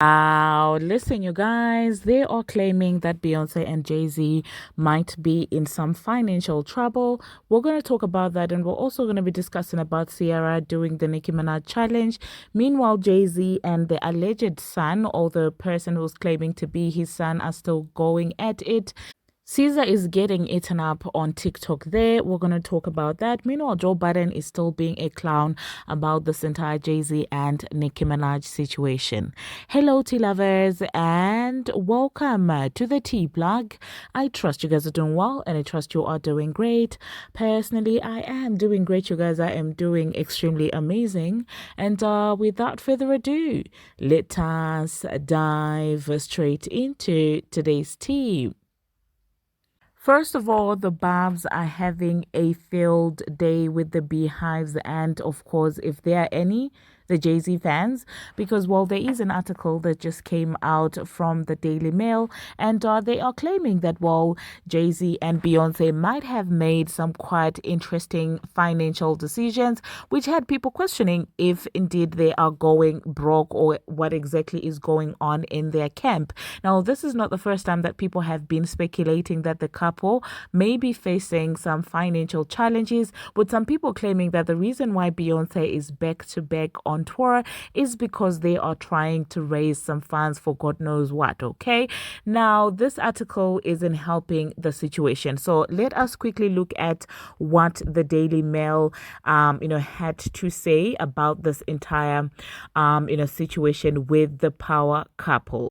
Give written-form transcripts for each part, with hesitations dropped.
Listen, you guys, they are claiming that Beyonce and Jay-Z might be in some financial trouble. We're going to talk about that, and we're also going to be discussing about Ciara doing the Nicki Minaj challenge. Meanwhile, Jay-Z and the alleged son, or the person who's claiming to be his son, are still going at it. Caesar is getting eaten up on TikTok there. We're going to talk about that. Meanwhile, Joe Biden is still being a clown about this entire Jay-Z and Nicki Minaj situation. Hello, tea lovers, and welcome to the Tea Plug. I trust you guys are doing well, and I trust you are doing great. Personally, I am doing great, you guys. I am doing extremely amazing. And without further ado, let us dive straight into today's tea. First of all, the Babs are having a field day with the Beehives, and of course, if there are any, the Jay-Z fans, because well, there is an article that just came out from the Daily Mail, and they are claiming that well, Jay-Z and Beyonce might have made some quite interesting financial decisions, which had people questioning if indeed they are going broke or what exactly is going on in their camp. Now, this is not the first time that people have been speculating that the couple may be facing some financial challenges, with some people claiming that the reason why Beyonce is back to back on tour is because they are trying to raise some funds for God knows what. Okay, now this article isn't helping the situation, so let us quickly look at what the Daily Mail had to say about this entire situation with the power couple.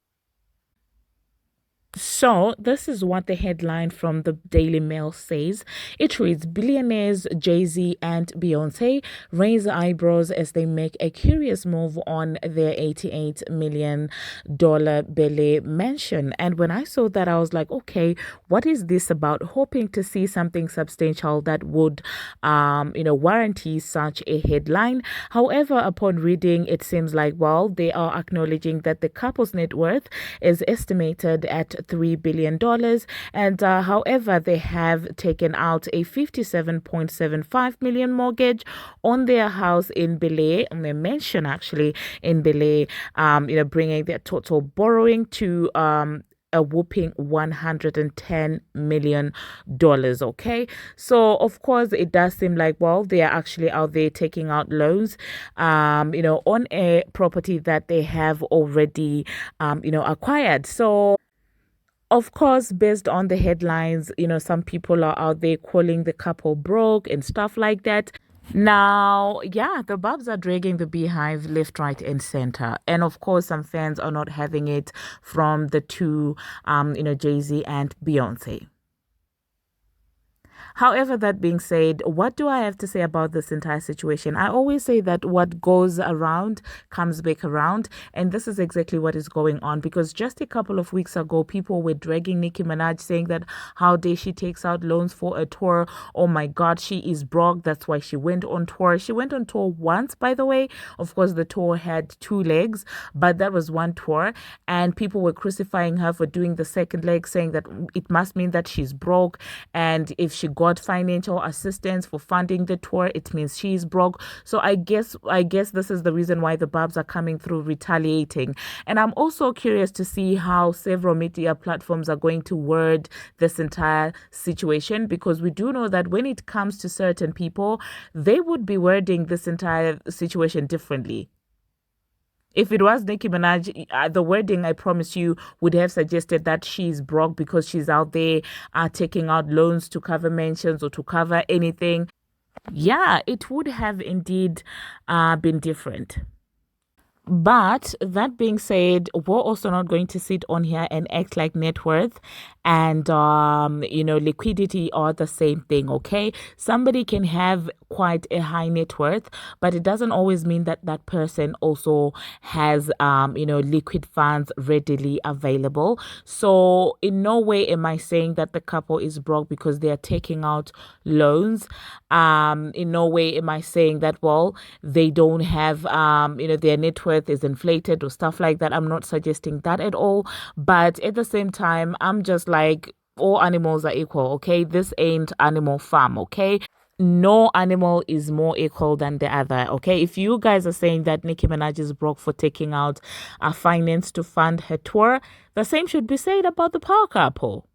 So, this is what the headline from the Daily Mail says. It reads, billionaires Jay-Z and Beyonce raise eyebrows as they make a curious move on their $88 million Belly mansion. And when I saw that, I was like, okay, what is this about? Hoping to see something substantial that would, warranty such a headline. However, upon reading, it seems like, well, they are acknowledging that the couple's net worth is estimated at $3 billion. And however, they have taken out a $57.75 million mortgage on their house in Bel Air, on their mansion actually in Bel Air, bringing their total borrowing to a whooping $110 million. Okay, so of course it does seem like, well, they are actually out there taking out loans on a property that they have already acquired. So of course, based on the headlines, some people are out there calling the couple broke and stuff like that. Now, yeah, the Babs are dragging the Beehive left, right, and center. And of course, some fans are not having it from the two, Jay-Z and Beyonce. However, that being said, what do I have to say about this entire situation? I always say that what goes around comes back around, and this is exactly what is going on, because just a couple of weeks ago, people were dragging Nicki Minaj, saying that how dare she takes out loans for a tour. Oh my God, she is broke. That's why she went on tour. She went on tour once, by the way. Of course, the tour had two legs, but that was one tour, and people were crucifying her for doing the second leg, saying that it must mean that she's broke, and if she got financial assistance for funding the tour, it means she's broke. So I guess this is the reason why the Babs are coming through retaliating. And I'm also curious to see how several media platforms are going to word this entire situation, because we do know that when it comes to certain people, they would be wording this entire situation differently. If it was Nicki Minaj, the wording, I promise you, would have suggested that she's broke because she's out there taking out loans to cover mansions or to cover anything. Yeah, it would have indeed been different. But that being said, we're also not going to sit on here and act like net worth and liquidity are the same thing. Okay, somebody can have quite a high net worth, but it doesn't always mean that that person also has liquid funds readily available. So in no way am I saying that the couple is broke because they are taking out loans. In no way am I saying that, well, they don't have their net worth is inflated or stuff like that. I'm not suggesting that at all, but at the same time, I'm just like, all animals are equal. Okay, this ain't Animal Farm. Okay, no animal is more equal than the other. Okay, if you guys are saying that Nicki Minaj is broke for taking out a finance to fund her tour, the same should be said about the power couple.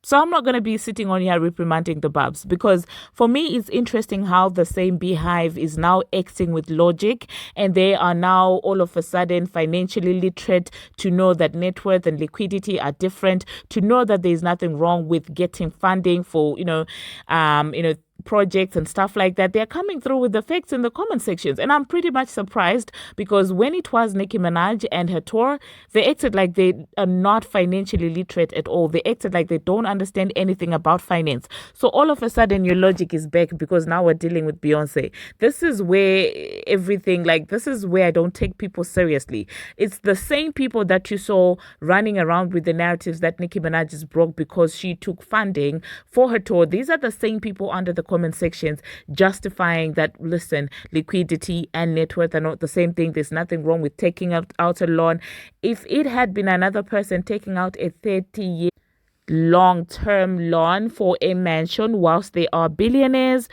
So I'm not going to be sitting on here reprimanding the Babs, because for me, it's interesting how the same beehive is now acting with logic, and they are now all of a sudden financially literate to know that net worth and liquidity are different, to know that there's nothing wrong with getting funding for, projects and stuff like that. They're coming through with the facts in the comment sections. And I'm pretty much surprised, because when it was Nicki Minaj and her tour, they acted like they are not financially literate at all. They acted like they don't understand anything about finance. So all of a sudden your logic is back, because now we're dealing with Beyonce. This is where this is where I don't take people seriously. It's the same people that you saw running around with the narratives that Nicki Minaj is broke because she took funding for her tour. These are the same people under the comment sections justifying that, listen, liquidity and net worth are not the same thing. There's nothing wrong with taking out a loan. If it had been another person taking out a 30-year long-term loan for a mansion whilst they are billionaires,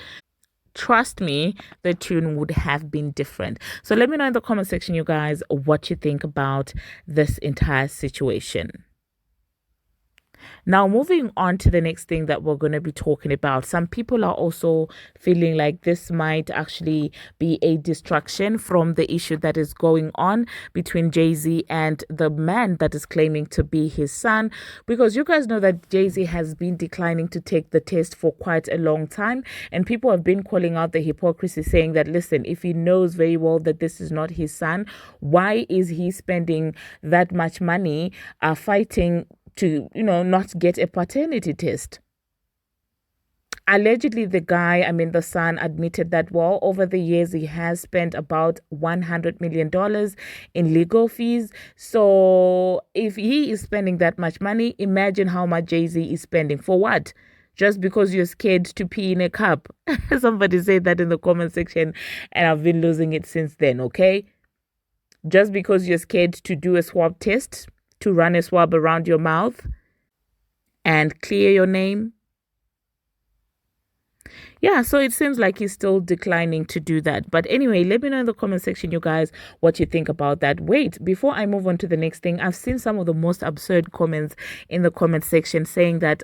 trust me, the tune would have been different. So let me know in the comment section, you guys, what you think about this entire situation. Now, moving on to the next thing that we're going to be talking about. Some people are also feeling like this might actually be a distraction from the issue that is going on between Jay-Z and the man that is claiming to be his son. Because you guys know that Jay-Z has been declining to take the test for quite a long time. And people have been calling out the hypocrisy, saying that, listen, if he knows very well that this is not his son, why is he spending that much money fighting to, not get a paternity test? Allegedly, the son admitted that, well, over the years, he has spent about $100 million in legal fees. So if he is spending that much money, imagine how much Jay-Z is spending. For what? Just because you're scared to pee in a cup. Somebody said that in the comment section, and I've been losing it since then, okay? Just because you're scared to do a swab test, to run a swab around your mouth and clear your name. Yeah, so it seems like he's still declining to do that. But anyway, let me know in the comment section, you guys, what you think about that. Wait, before I move on to the next thing, I've seen some of the most absurd comments in the comment section saying that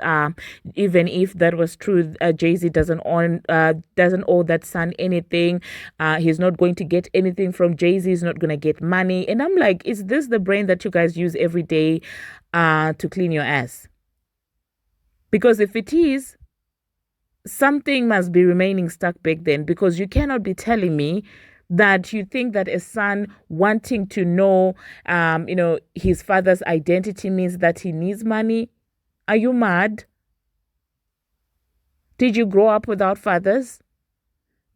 even if that was true, Jay-Z doesn't owe that son anything. He's not going to get anything from Jay-Z. He's not going to get money. And I'm like, is this the brain that you guys use every day to clean your ass? Because if it is, something must be remaining stuck back then, because you cannot be telling me that you think that a son wanting to know, his father's identity means that he needs money. Are you mad? Did you grow up without fathers?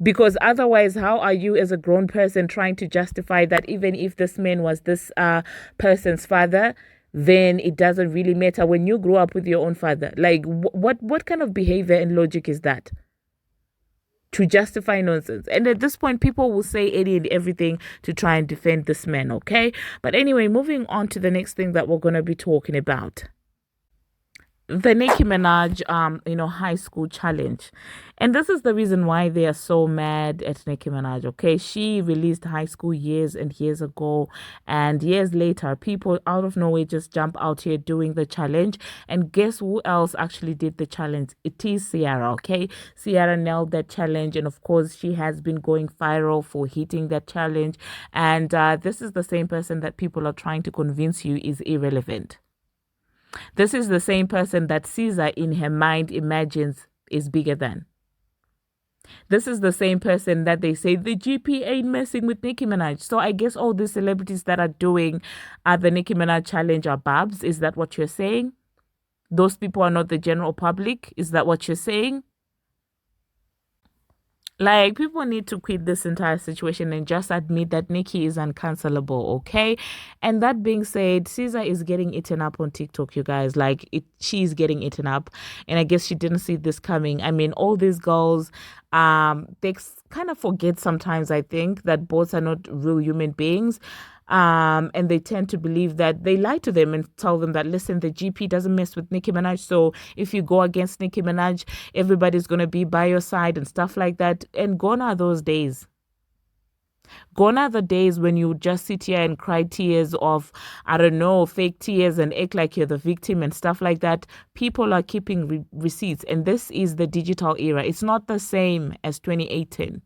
Because otherwise, how are you as a grown person trying to justify that even if this man was this person's father, then it doesn't really matter when you grow up with your own father? Like, what kind of behavior and logic is that to justify nonsense? And at this point, people will say any and everything to try and defend this man, okay? But anyway, moving on to the next thing that we're going to be talking about. The Nicki Minaj, high school challenge. And this is the reason why they are so mad at Nicki Minaj, okay? She released High School years and years ago, and years later, people out of nowhere just jump out here doing the challenge. And guess who else actually did the challenge? It is Ciara, okay? Ciara nailed that challenge, and of course, she has been going viral for hitting that challenge. And this is the same person that people are trying to convince you is irrelevant. This is the same person that Caesar in her mind imagines is bigger than. This is the same person that they say the GP ain't messing with Nicki Minaj. So I guess all these celebrities that are doing the Nicki Minaj challenge are babs. Is that what you're saying? Those people are not the general public. Is that what you're saying? Like, people need to quit this entire situation and just admit that Nicki is uncancelable, okay? And that being said, Caesar is getting eaten up on TikTok, you guys. Like, she's getting eaten up. And I guess she didn't see this coming. I mean, all these girls, they kind of forget sometimes, I think, that bots are not real human beings. And they tend to believe that they lie to them and tell them that, listen, the GP doesn't mess with Nicki Minaj. So if you go against Nicki Minaj, everybody's going to be by your side and stuff like that. And gone are those days. Gone are the days when you just sit here and cry tears of, I don't know, fake tears and act like you're the victim and stuff like that. People are keeping receipts. And this is the digital era. It's not the same as 2018.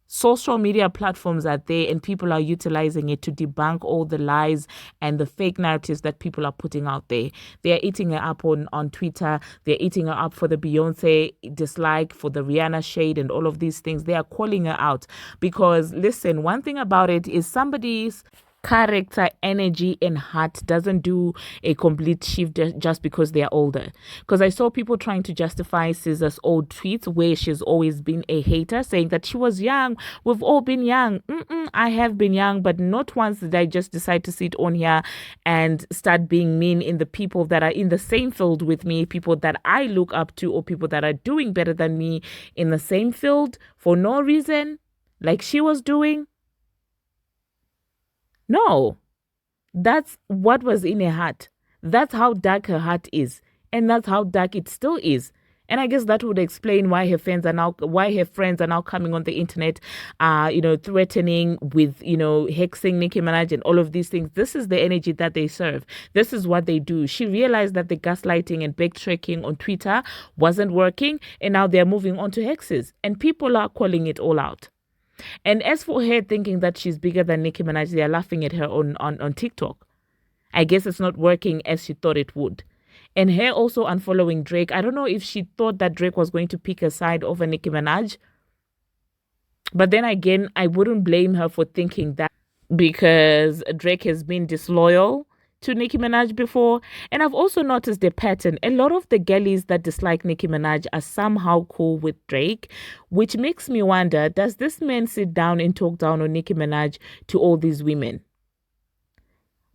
Social media platforms are there and people are utilizing it to debunk all the lies and the fake narratives that people are putting out there. They're eating her up on Twitter. They're eating her up for the Beyonce dislike, for the Rihanna shade and all of these things. They are calling her out because, listen, one thing about it is somebody's character, energy, and heart doesn't do a complete shift just because they are older. Because I saw people trying to justify SZA's old tweets where she's always been a hater, saying that she was young. We've all been young. I have been young, but not once did I just decide to sit on here and start being mean in the people that are in the same field with me, people that I look up to, or people that are doing better than me in the same field for no reason, like she was doing. No, that's what was in her heart. That's how dark her heart is. And that's how dark it still is. And I guess that would explain why why her friends are now coming on the internet, threatening with, hexing Nicki Minaj and all of these things. This is the energy that they serve. This is what they do. She realized that the gaslighting and backtracking on Twitter wasn't working, and now they're moving on to hexes, and people are calling it all out. And as for her thinking that she's bigger than Nicki Minaj, they are laughing at her on TikTok. I guess it's not working as she thought it would. And her also unfollowing Drake. I don't know if she thought that Drake was going to pick a side over Nicki Minaj. But then again, I wouldn't blame her for thinking that because Drake has been disloyal to Nicki Minaj before. And I've also noticed a pattern. A lot of the girlies that dislike Nicki Minaj are somehow cool with Drake, which makes me wonder, does this man sit down and talk down on Nicki Minaj to all these women?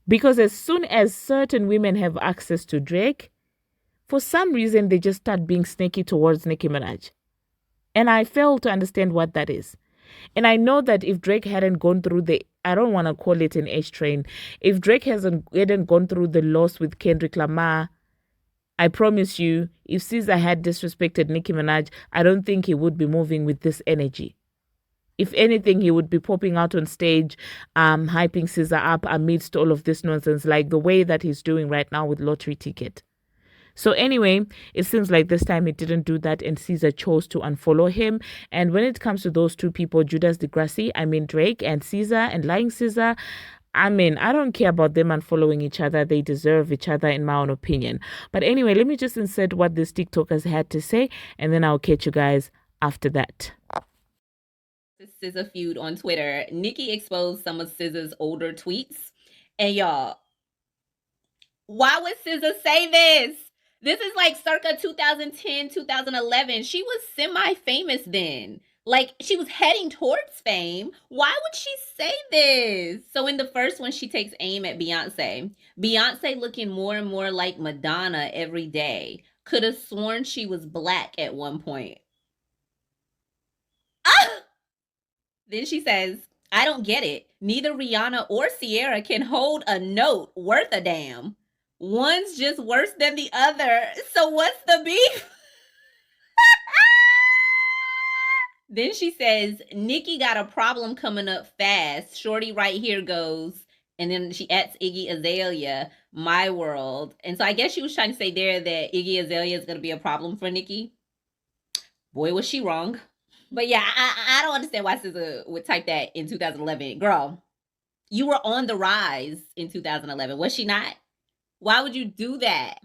Because as soon as certain women have access to Drake, for some reason they just start being sneaky towards Nicki Minaj. And I fail to understand what that is. And I know that if Drake hadn't gone through I don't want to call it an H train, if Drake hadn't gone through the loss with Kendrick Lamar, I promise you, if SZA had disrespected Nicki Minaj, I don't think he would be moving with this energy. If anything, he would be popping out on stage, hyping SZA up amidst all of this nonsense, like the way that he's doing right now with Lottery Ticket. So anyway, it seems like this time he didn't do that and SZA chose to unfollow him. And when it comes to those two people, Judas Degrassi, Drake and SZA and Lying SZA, I don't care about them unfollowing each other. They deserve each other in my own opinion. But anyway, let me just insert what this TikTokers had to say and then I'll catch you guys after that. The SZA feud on Twitter. Nicki exposed some of SZA's older tweets. And y'all, why would SZA say this? This is like circa 2010, 2011. She was semi-famous then. Like, she was heading towards fame. Why would she say this? So in the first one, she takes aim at Beyonce. Beyonce looking more and more like Madonna every day. Could have sworn she was black at one point. Ah! Then she says, I don't get it. Neither Rihanna or Ciara can hold a note worth a damn. One's just worse than the other. So what's the beef? Then she says, Nicki got a problem coming up fast. Shorty right here goes. And then she adds Iggy Azalea, My World. And so I guess she was trying to say there that Iggy Azalea is going to be a problem for Nicki. Boy, was she wrong. But yeah, I don't understand why SZA would type that in 2011. Girl, you were on the rise in 2011. Was she not? Why would you do that?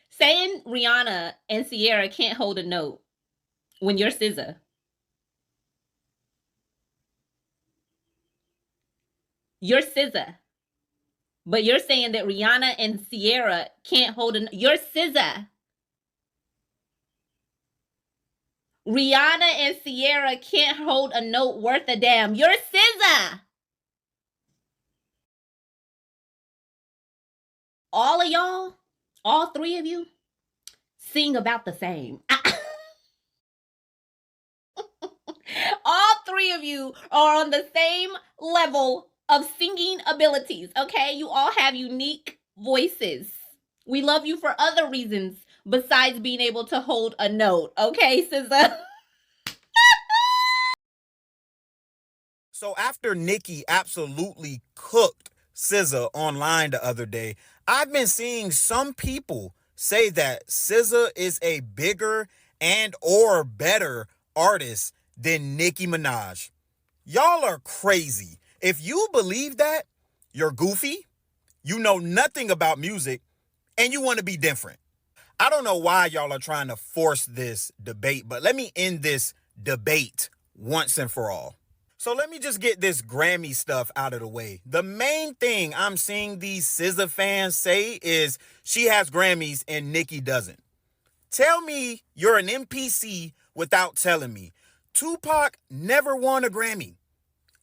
Saying Rihanna and Ciara can't hold a note when you're SZA. You're SZA. But you're saying that Rihanna and Ciara can't hold a note. You're SZA. Rihanna and Ciara can't hold a note worth a damn. You're SZA. All of y'all, all three of you, sing about the same. All three of you are on the same level of singing abilities, okay? You all have unique voices. We love you for other reasons besides being able to hold a note, okay, SZA? So after Nicki absolutely cooked SZA online the other day, I've been seeing some people say that SZA is a bigger and or better artist than Nicki Minaj. Y'all are crazy. If you believe that, you're goofy, you know nothing about music, and you want to be different. I don't know why y'all are trying to force this debate, but let me end this debate once and for all. So let me just get this Grammy stuff out of the way. The main thing I'm seeing these SZA fans say is she has Grammys and Nicki doesn't. Tell me you're an NPC without telling me. Tupac never won a Grammy.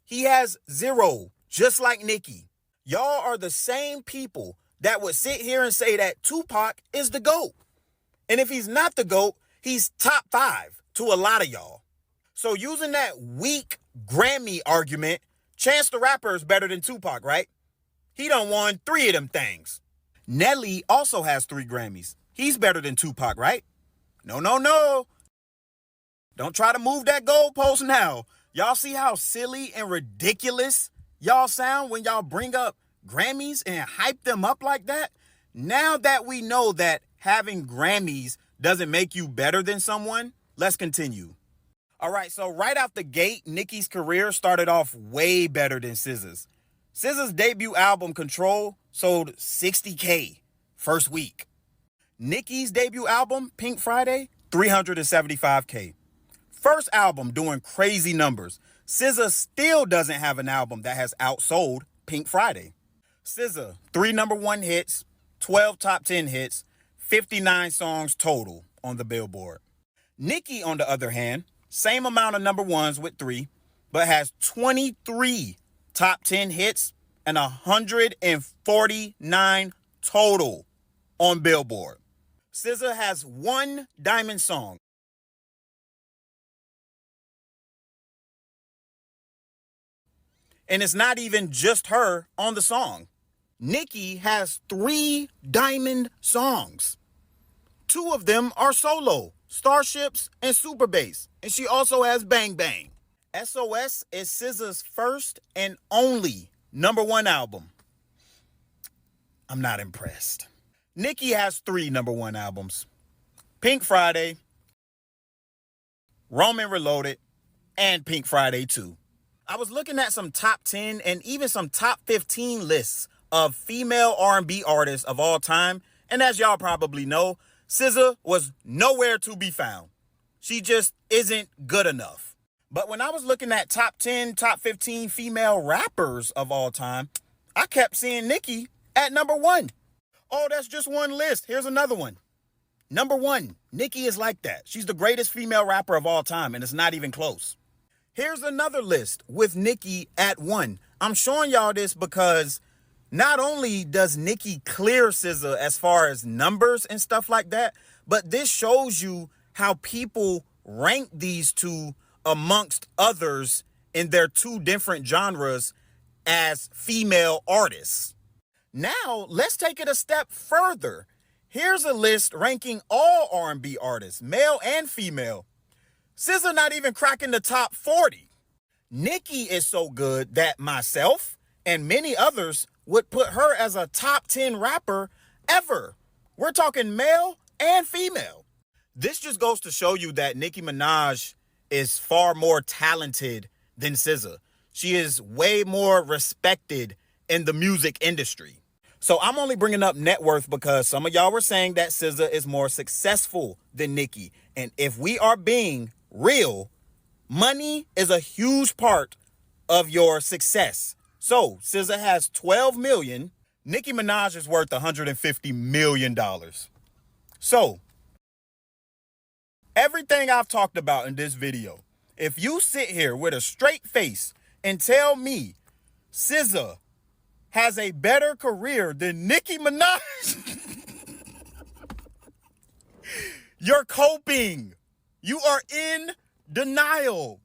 He has 0, just like Nicki. Y'all are the same people that would sit here and say that Tupac is the GOAT. And if he's not the GOAT, he's top 5 to a lot of y'all. So using that weak Grammy argument, Chance the Rapper is better than Tupac, right? He done won 3 of them things. Nelly also has 3 Grammys. He's better than Tupac, right? No. Don't try to move that goalpost now. Y'all see how silly and ridiculous y'all sound when y'all bring up Grammys and hype them up like that? Now that we know that having Grammys doesn't make you better than someone, let's continue. All right, so right out the gate, Nicki's career started off way better than SZA's. SZA's debut album, Control, sold 60K first week. Nicki's debut album, Pink Friday, 375K. First album doing crazy numbers. SZA still doesn't have an album that has outsold Pink Friday. SZA, 3 number 1 hits, 12 top 10 hits, 59 songs total on the Billboard. Nicki, on the other hand, same amount of number 1s with 3, but has 23 top 10 hits and 149 total on Billboard. SZA has 1 diamond song. And it's not even just her on the song. Nicki has 3 diamond songs. 2 of them are solo, Starships and Super Bass. And she also has Bang Bang. SOS is SZA's first and only number 1 album. I'm not impressed. Nicki has 3 number 1 albums. Pink Friday, Roman Reloaded, and Pink Friday 2. I was looking at some top 10 and even some top 15 lists of female R&B artists of all time. And as y'all probably know, SZA was nowhere to be found. She just isn't good enough. But when I was looking at top 10, top 15 female rappers of all time, I kept seeing Nicki at number 1. Oh, that's just one list. Here's another one. Number 1, Nicki is like that. She's the greatest female rapper of all time, and it's not even close. Here's another list with Nicki at 1. I'm showing y'all this because not only does Nicki clear SZA as far as numbers and stuff like that, but this shows you how people rank these two amongst others in their 2 different genres as female artists. Now, let's take it a step further. Here's a list ranking all R&B artists, male and female. SZA not even cracking the top 40. Nicki is so good that myself and many others would put her as a top 10 rapper ever. We're talking male and female. This just goes to show you that Nicki Minaj is far more talented than SZA. She is way more respected in the music industry. So I'm only bringing up net worth because some of y'all were saying that SZA is more successful than Nicki. And if we are being real, money is a huge part of your success. So SZA has 12 million. Nicki Minaj is worth $150 million. So everything I've talked about in this video, if you sit here with a straight face and tell me SZA has a better career than Nicki Minaj, you're coping. You are in denial.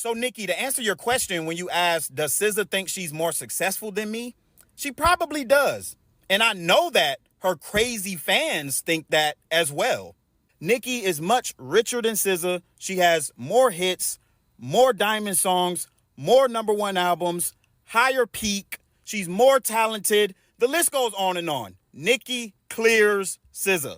So, Nikki, to answer your question, when you ask, does SZA think she's more successful than me? She probably does. And I know that her crazy fans think that as well. Nicki is much richer than SZA. She has more hits, more diamond songs, more number one albums, higher peak. She's more talented. The list goes on and on. Nicki clears SZA.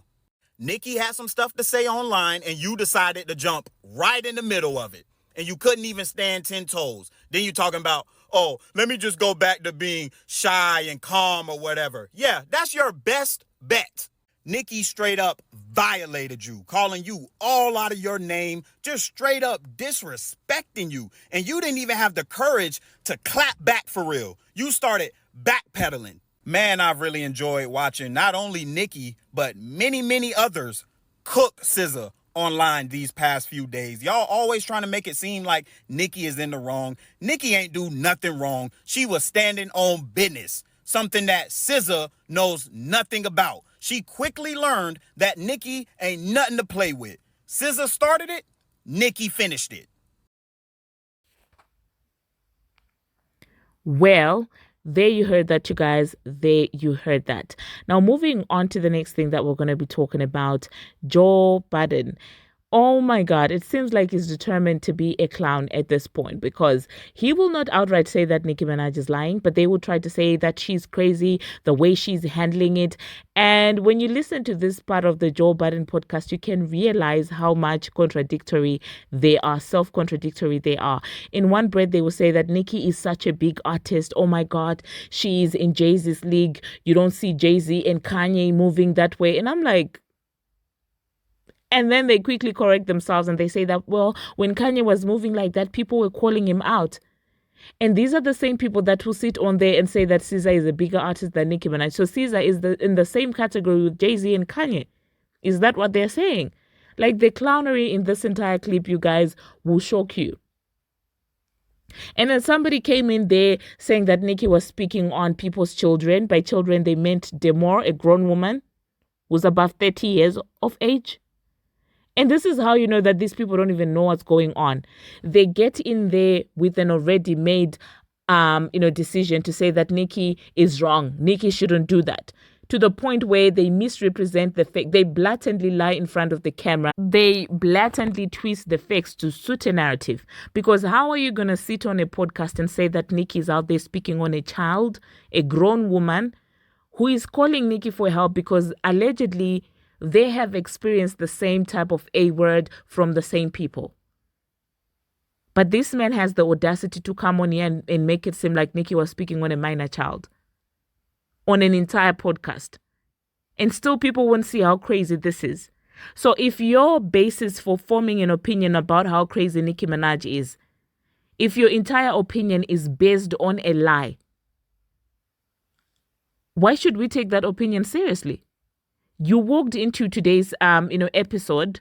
Nicki had some stuff to say online, and you decided to jump right in the middle of it. And you couldn't even stand 10 toes. Then you're talking about, oh, let me just go back to being shy and calm or whatever. Yeah, that's your best bet. Nicki straight up violated you, calling you all out of your name, just straight up disrespecting you. And you didn't even have the courage to clap back for real. You started backpedaling. Man, I've really enjoyed watching not only Nicki, but many, many others cook SZA online these past few days. Y'all always trying to make it seem like Nicki is in the wrong. Nicki ain't do nothing wrong. She was standing on business, something that SZA knows nothing about. She quickly learned that Nicki ain't nothing to play with. SZA started it, Nicki finished it. Well, there you heard that, you guys. There you heard that. Now, moving on to the next thing that we're going to be talking about, Joe Budden. Oh my God, it seems like he's determined to be a clown at this point, because he will not outright say that Nicki Minaj is lying, but they will try to say that she's crazy, the way she's handling it. And when you listen to this part of the Joe Budden podcast, you can realize how much contradictory they are, self-contradictory they are. In one breath, they will say that Nicki is such a big artist. Oh my God, she's in Jay-Z's league. You don't see Jay-Z and Kanye moving that way. And I'm like, and then they quickly correct themselves and they say that, well, when Kanye was moving like that, people were calling him out. And these are the same people that will sit on there and say that SZA is a bigger artist than Nicki Minaj. So SZA is in the same category with Jay-Z and Kanye. Is that what they're saying? Like, the clownery in this entire clip, you guys, will shock you. And then somebody came in there saying that Nicki was speaking on people's children. By children, they meant Demore, a grown woman who's above 30 years of age. And this is how you know that these people don't even know what's going on. They get in there with an already made, decision to say that Nicki is wrong. Nicki shouldn't do that. To the point where they misrepresent the fact. They blatantly lie in front of the camera. They blatantly twist the facts to suit a narrative. Because how are you going to sit on a podcast and say that Nicki is out there speaking on a child, a grown woman, who is calling Nicki for help because allegedly they have experienced the same type of A word from the same people. But this man has the audacity to come on here and make it seem like Nicki was speaking on a minor child on an entire podcast. And still people won't see how crazy this is. So if your basis for forming an opinion about how crazy Nicki Minaj is, if your entire opinion is based on a lie, why should we take that opinion seriously? You walked into today's, episode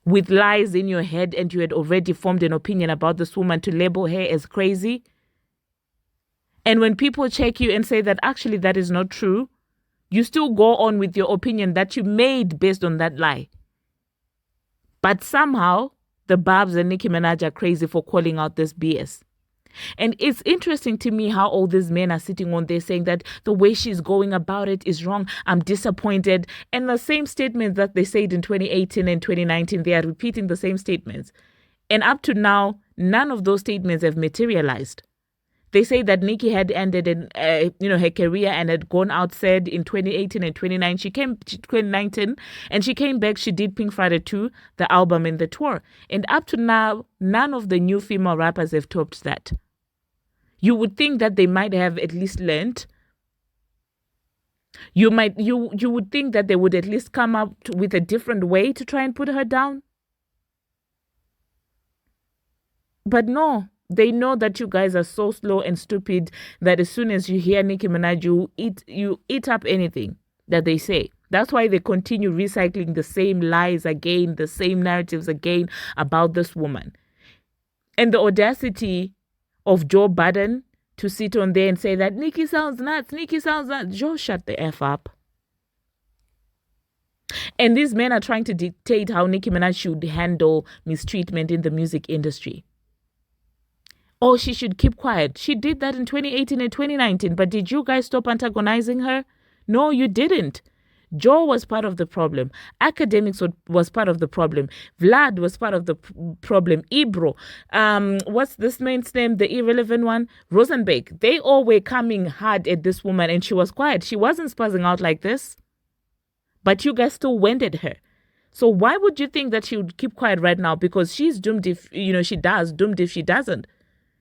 with lies in your head, and you had already formed an opinion about this woman to label her as crazy. And when people check you and say that actually that is not true, you still go on with your opinion that you made based on that lie. But somehow the Babs and Nicki Minaj are crazy for calling out this BS. And it's interesting to me how all these men are sitting on there saying that the way she's going about it is wrong. I'm disappointed. And the same statements that they said in 2018 and 2019, they are repeating the same statements. And up to now, none of those statements have materialized. They say that Nicki had ended her career and had gone outside in 2018 and 2019. She came 2019 and she came back. She did Pink Friday 2, the album and the tour. And up to now, none of the new female rappers have topped that. You would think that they might have at least learned. You would think that they would at least come up with a different way to try and put her down. But no. They know that you guys are so slow and stupid that as soon as you hear Nicki Minaj, you eat up anything that they say. That's why they continue recycling the same lies again, the same narratives again about this woman. And the audacity of Joe Budden to sit on there and say that Nicki sounds nuts, Nicki sounds nuts. Joe, shut the F up. And these men are trying to dictate how Nicki Minaj should handle mistreatment in the music industry. or she should keep quiet. She did that in 2018 and 2019, but did you guys stop antagonizing her? No, you didn't. Joe was part of the problem. Academics was part of the problem. Vlad was part of the problem. Ibro, what's this man's name? The irrelevant one? Rosenbeck. They all were coming hard at this woman and she was quiet. She wasn't spazzing out like this. But you guys still went at her. So why would you think that she would keep quiet right now? Because she's doomed if, she does, doomed if she doesn't.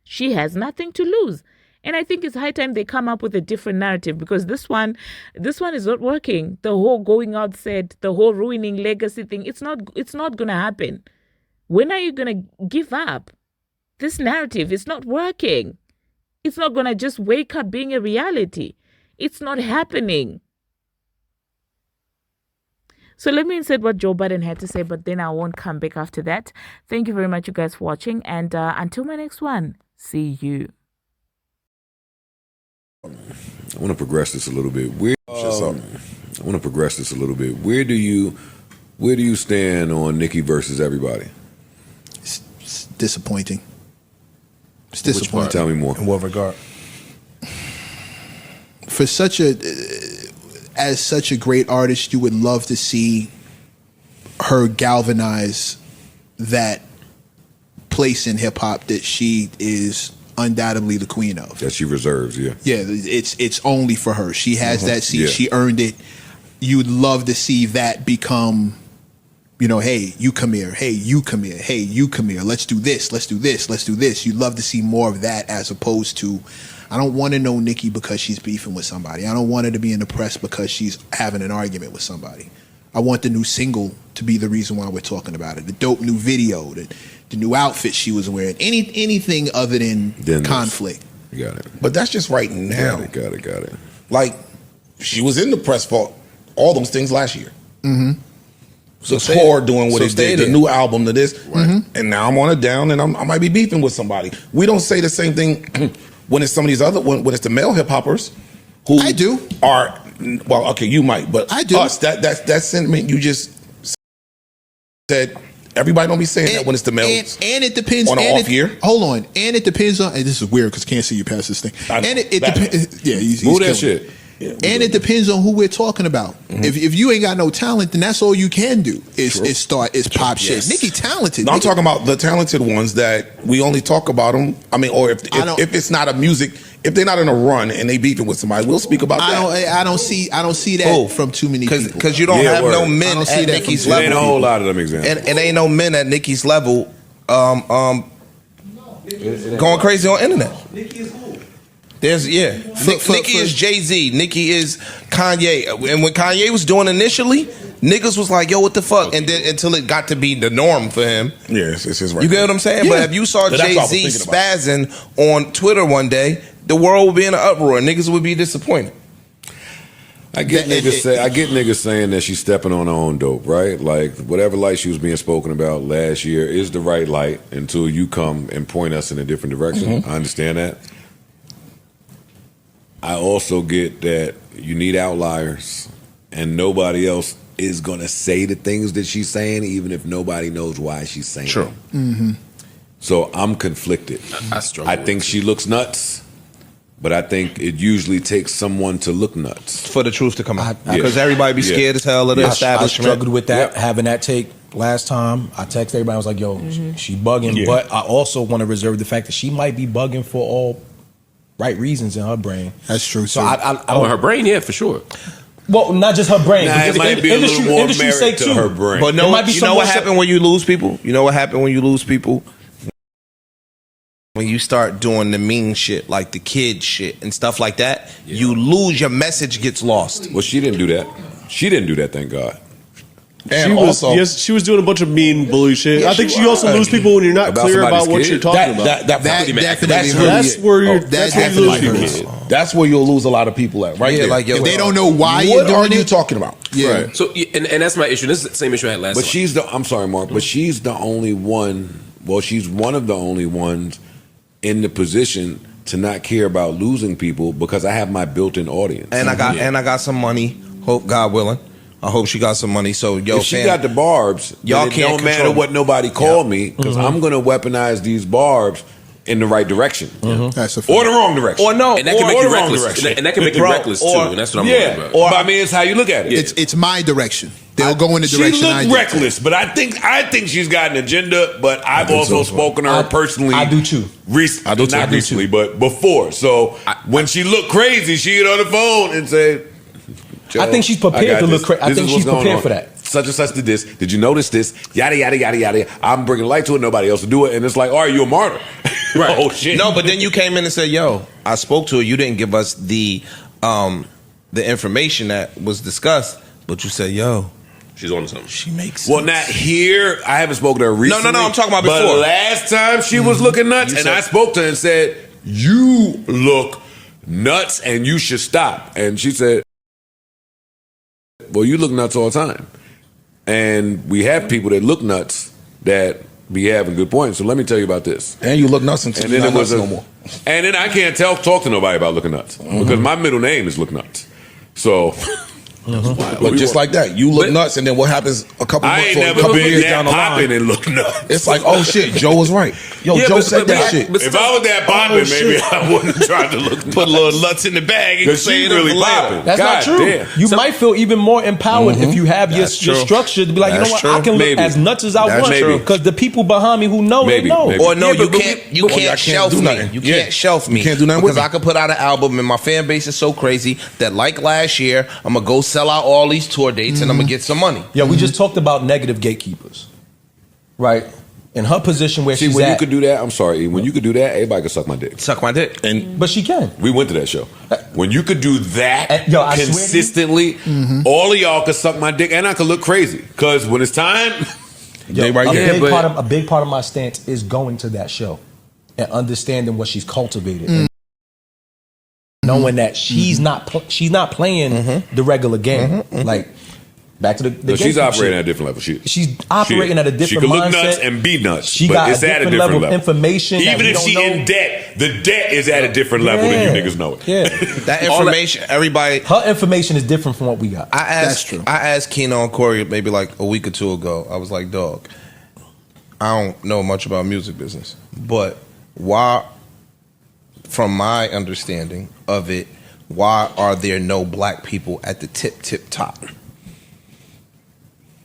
She has nothing to lose. And I think it's high time they come up with a different narrative, because this one is not working. The whole going out said, the whole ruining legacy thing, it's not going to happen. When are you going to give up? This narrative is not working. It's not going to just wake up being a reality. It's not happening. So let me insert what Joe Biden had to say, but then I won't come back after that. Thank you very much, you guys, for watching. And until my next one, see you. I want to progress this a little bit. Where do you stand on Nicki versus everybody? It's disappointing. It's disappointing. Tell me more. In what regard? For such a great artist, you would love to see her galvanize that place in hip hop that she is undoubtedly the queen of. That she reserves, yeah. Yeah, it's only for her. She has that seat. Yeah. She earned it. You'd love to see that become, hey, you come here. Hey, you come here. Hey, you come here. Let's do this. Let's do this. Let's do this. You'd love to see more of that, as opposed to, I don't want to know Nicki because she's beefing with somebody. I don't want her to be in the press because she's having an argument with somebody. I want the new single to be the reason why we're talking about it. The dope new video, the new outfit she was wearing, anything other than conflict. You got it. But that's just right now. Got it. Like, she was in the press for all those things last year. Mm-hmm. The tour doing what it did, the new album, to this, and now I'm on it down, and I might be beefing with somebody. We don't say the same thing when it's some of these other, when it's the male hip hoppers who I do are, well, okay, you might, but I do. Us, that sentiment you just said. Everybody don't be saying that when it's the males. And it depends on an off year. Hold on, and it depends on. And this is weird because can't see you past this thing. And it depends. Yeah, move that shit. Yeah, and it depends on who we're talking about. Mm-hmm. If you ain't got no talent, then that's all you can do is pop shit. Nicki talented. No, I'm talking about the talented ones that we only talk about them. I mean, or if it's not a music, if they're not in a run and they beefing with somebody, we'll speak about that. I don't see that from too many people. Because you don't have no men at Nicki's level. Ain't a whole lot of them examples. And ain't no men at Nicki's level going crazy on internet. Nicki is who? Nicki is Jay-Z. Nicki is Kanye. And when Kanye was doing initially, niggas was like, yo, what the fuck? And then until it got to be the norm for him. Yes, it's his right. You get what I'm saying? Yeah. But if you saw Jay-Z spazzing on Twitter one day, the world would be in an uproar. Niggas would be disappointed. I get niggas saying that she's stepping on her own dope, right? Like, whatever light she was being spoken about last year is the right light until you come and point us in a different direction. Mm-hmm. I understand that. I also get that you need outliers, and nobody else is going to say the things that she's saying, even if nobody knows why she's saying them. Mm-hmm. So I'm conflicted. I think she looks nuts, but I think it usually takes someone to look nuts for the truth to come out. Because everybody be scared as hell of the establishment. I struggled with that, having that take last time. I texted everybody, I was like, yo, she bugging. But I also want to reserve the fact that she might be bugging for all right reasons in her brain. That's true. So I her brain, yeah, for sure. Well, not just her brain. It might be a little more merit to her brain. But you know what happened when you lose people? You know what happened when you lose people? When you start doing the mean shit, like the kid shit and stuff like that, you lose, your message gets lost. Well, she didn't do that. She didn't do that, thank God. And she was doing a bunch of mean bully shit. I think she also lose people when you're not clear about what you're talking about. That's where you lose people. That's where you'll lose a lot of people at, right? Yeah, there. like if they don't know why you're doing it. What are you talking about? Yeah. Right. So and that's my issue. This is the same issue I had last time. But I'm sorry, Mark, but she's the only one. Well, she's one of the only ones in the position to not care about losing people because I have my built-in audience. And I got some money. Hope God willing. I hope she got some money. So if she got the barbs, y'all it don't matter what nobody call me because I'm gonna weaponize these barbs in the right direction. That's a fact. Or the wrong direction. Or no. And that can make or you the wrong reckless. direction. And that can make you reckless too. And that's what I'm worried about. Or I mean, it's how you look at it. It's my direction. They'll go in the direction I She do. looked reckless, but I think she's got an agenda. But I've also spoken to her personally. I do too. I do too. Not recently, but before. So when she looked crazy, she'd on the phone and say, I think she's prepared to look crazy. I think she's prepared for that. Such and such did this. Did you notice this? Yada, yada, yada, yada. I'm bringing light to it. Nobody else will do it. And it's like, all right, you're a martyr. Right. Oh, shit. No, but then you came in and said, yo, I spoke to her. You didn't give us the information that was discussed, but you said, yo, she's on something. She makes sense. Well, not here. I haven't spoken to her recently. No, I'm talking about before. But last time she was looking nuts, and I spoke to her and said, you look nuts and you should stop. And she said, well, you look nuts all the time. And we have people that look nuts that be having good points. So let me tell you about this. And you look nuts until you're not nuts no more. And then I can't talk to nobody about looking nuts because my middle name is Look Nuts. So, but just like that, you look nuts, and then what happens a couple months or a couple years down the line? And look nuts. It's like, oh shit, Joe was right. Yo, Joe said that shit. If I was that popping, maybe I wouldn't have tried to look. Put a little nuts in the bag and say it really loud. popping. That's not true. Damn. You might feel even more empowered if you have your structure to be like, you know what, I can look as nuts as I want because the people behind me who know, they know. Or no, you can't shelf me. You can't shelf me. You can't do nothing because I could put out an album and my fan base is so crazy that like last year, I'm going to go sell out all these tour dates and I'm going to get some money. Yeah, we just talked about negative gatekeepers. Right? In her position where she's when at. you could do that, I'm sorry, when you could do that, everybody could suck my dick. Suck my dick. But she can. We went to that show. When you could do that I consistently, all of y'all could suck my dick and I could look crazy. Because when it's time, they right there. A big part of my stance is going to that show and understanding what she's cultivated. And knowing that she's not playing the regular game. Like, back to the she's operating at a different level. She's operating at a different mindset. She can look nuts and be nuts. She but got it's a at a different different level level. of information. Even if she in debt, the debt is at a different level than you niggas know it. Yeah. That information, everybody. Her information is different from what we got. That's true. I asked Keno and Corey maybe like a week or two ago. I was like, dog, I don't know much about music business, but why, from my understanding of it, why are there no black people at the tip top?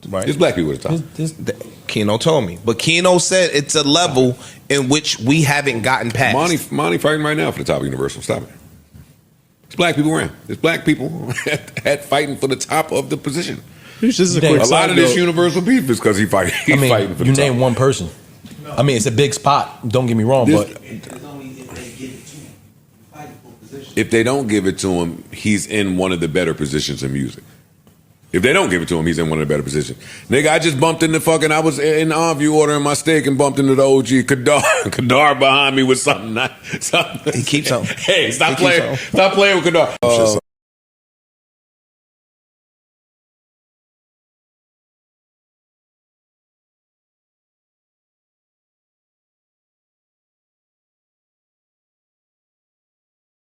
Right. There's black people at the top. Keno told me. But Keno said it's a level in which we haven't gotten past. Monty fighting right now for the top of Universal. Stop it. There's black people around. There's black people at fighting for the top of the position. A lot of this Universal beef is because he's fighting for the top. You name one person. I mean, it's a big spot. Don't get me wrong, but if they don't give it to him, he's in one of the better positions in music. If they don't give it to him, he's in one of the better positions. Nigga, I just bumped into I was in Enview ordering my steak and bumped into the OG Kadar behind me with something. He keeps something. Hey, stop playing with Kadar.